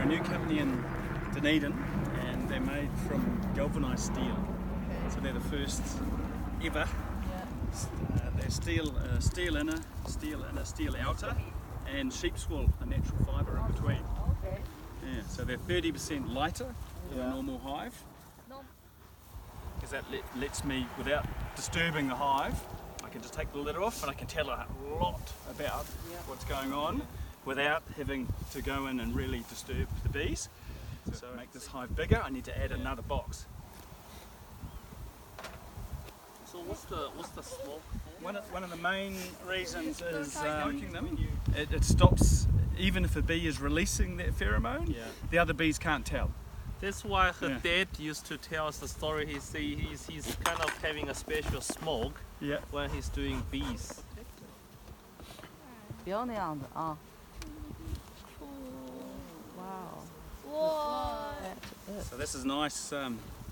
They're a new company in Dunedin, and they're made from galvanised steel. So they're the first ever. They're steel inner, steel outer, and sheep's wool, a natural fibre in between. Yeah, so they're 30% lighter than a normal hive, because that lets me, without disturbing the hive, I can just take the lid off and I can tell a lot about what's going on without having to go in and really disturb the bees. So to make this hive bigger, I need to add another box. So what's the smoke? One of the main reasons is smoking them. It stops, even if a bee is releasing that pheromone, the other bees can't tell. That's why her dad used to tell us the story. He's kind of having a special smoke when he's doing bees. 不要那样子啊。Wow. So this is nice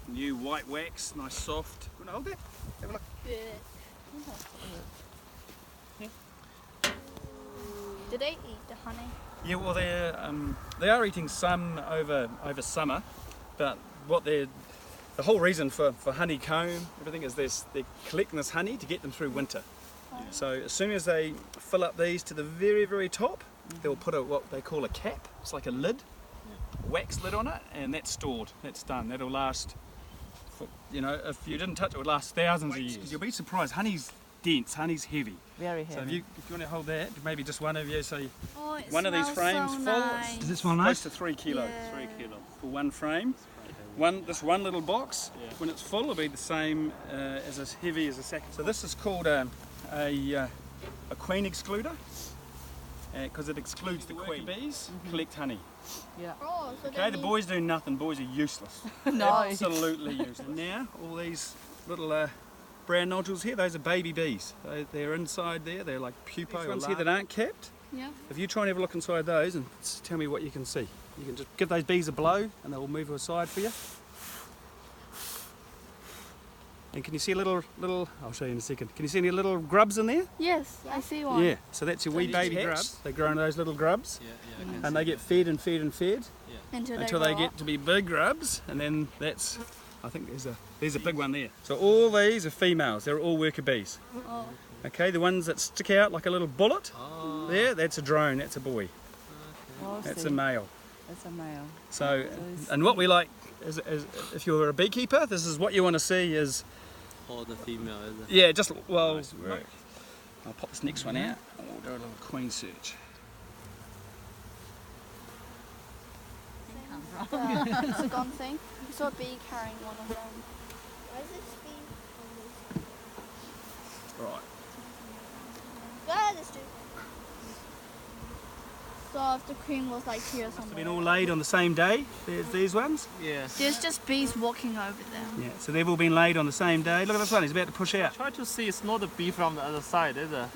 new white wax, nice soft. You want to hold that? Have a look. Do they eat the honey? Yeah, well they are eating some over summer, but the whole reason for honeycomb, everything is they're collecting this honey to get them through winter. So as soon as they fill up these to the very, very top, they'll put what they call a cap. It's like a lid, wax lid on it, and that's stored. That's done. That'll last, if you didn't touch it, it would last thousands of years. Because you'll be surprised. Honey's dense. Honey's heavy. Very heavy. So if you want to hold that, maybe just one of you. So It one of these frames so full. nice. Does it smell nice? Close to 3 kilos. Yeah. 3 kilos. For one frame. This one little box, when it's full, will be the same as heavy as a second. So this is called a queen excluder, because it excludes the queen. Bees collect honey. Yeah. Oh, so Okay, the boys do nothing. Boys are useless. Nice. Absolutely useless. Now all these little brown nodules here, those are baby bees. They're inside there. They're like pupae. These ones here that aren't capped. Yeah. If you try and have a look inside those and tell me what you can see. You can just give those bees a blow and they'll move aside for you. And can you see little, I'll show you in a second. Can you see any little grubs in there? Yes, I see one. Yeah, so that's your wee baby grubs. They grow into those little grubs and they get fed and fed and fed until they get to be big grubs, and then that's, I think there's a big one there. So all these are females, they're all worker bees. Oh. Okay, the ones that stick out like a little bullet, there, that's a drone, that's a boy. That's a male. That's a male. So, and what we like is if you're a beekeeper, this is what you want to see is... Oh, the female, is it? Yeah, just, well, nice work. I'll pop this next one out and we'll do a little queen search. The hexagon thing. I saw a bee carrying one of them. Why is this bee? Right. Yeah, this dude. So if the queen was like here They've somewhere. been all laid on the same day, these ones. Yeah. There's just bees walking over them. Yeah, so they've all been laid on the same day. Look at this one, he's about to push out. Try to see, it's not a bee from the other side, is it?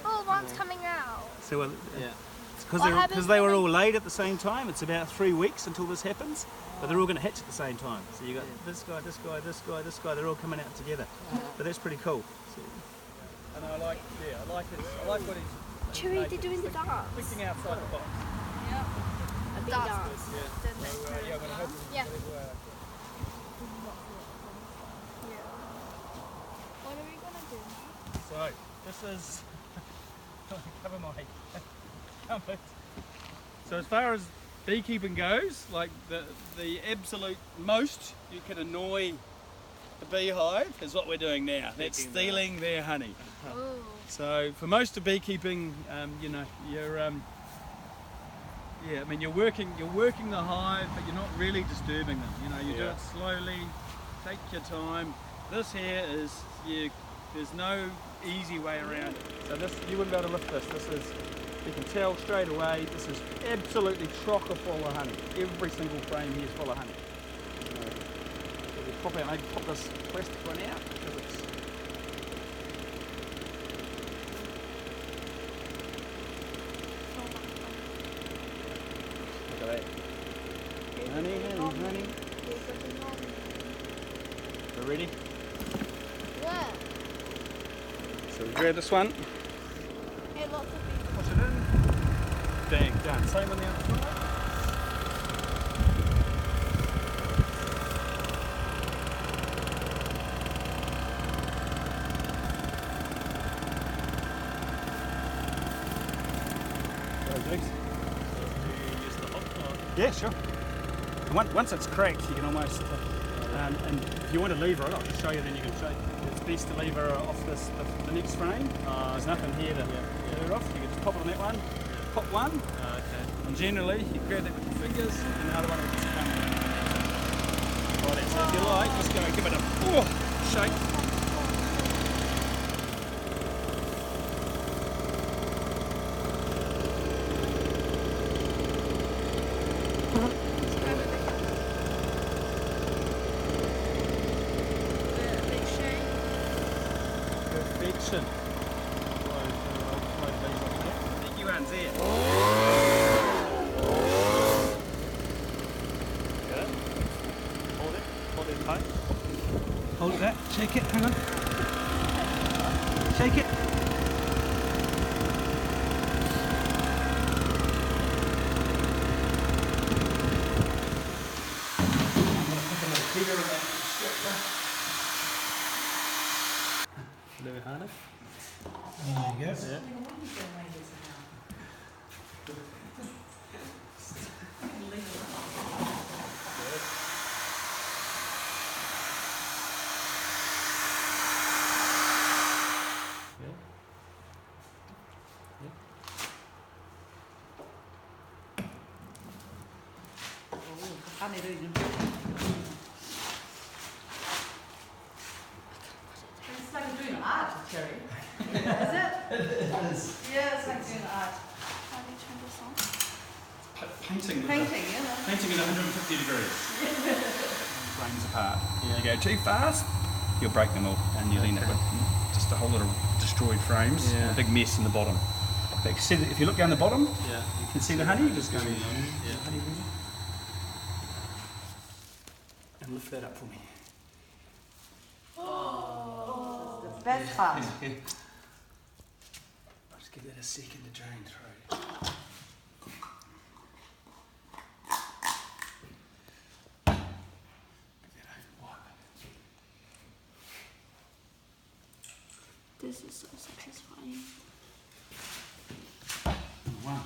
Oh, one's coming out. So Yeah. because they were all laid at the same time. It's about 3 weeks until this happens, but they're all going to hatch at the same time. So you got this guy, this guy, this guy, this guy. They're all coming out together. But that's pretty cool. And I like it. I like what he's. Chewy, they're doing the dance. Thinking outside the box. A bee dance. Yeah, I'm going to help him. Yeah. What are we going to do? So this is cover my helmet. So as far as beekeeping goes, like the absolute most you can annoy the beehive is what we're doing now. That's stealing their honey. Ooh. So for most of beekeeping, you're working the hive, but you're not really disturbing them. You do it slowly, take your time. This here is there's no easy way around it. So this, you wouldn't be able to lift this. This is, you can tell straight away, this is absolutely chocker full of honey. Every single frame here is full of honey. So we pop out, maybe pop this plastic one out because it's. Look at that. Honey, honey, honey. We're ready? Yeah. So we grab this one. Hey, lots of bees. Push it in. Bang, done. Same on the other side. Yeah, sure. And once it's cracked, you can almost, and if you want to lever it, I'll just show you, then you can show you. It's best to lever off the next frame. There's nothing here to lever off. You can just pop it on that one, pop one, and generally you grab that with your fingers, and the other one will just come. Right, so if you like, just go give it a shake. Perfection. Thank you, Anzia. Good. Hold it tight. Hold it there. Shake it. Hang on. Shake it. A little bit harder. There you go. Yeah. It's like doing art, Cherry. Is it? It is. Yeah, it's like doing art. How do you turn this on? Painting. Painting, you know. Painting at 150 degrees. Frames apart. You go too fast, you'll break them all, and you'll end up with just a whole lot of destroyed frames, and a big mess in the bottom. But if you look down the bottom, you can see the honey just going on. Honey river. And lift that up for me. Oh, that's the best part. I'll just give that a second to drain through. This is so satisfying. One.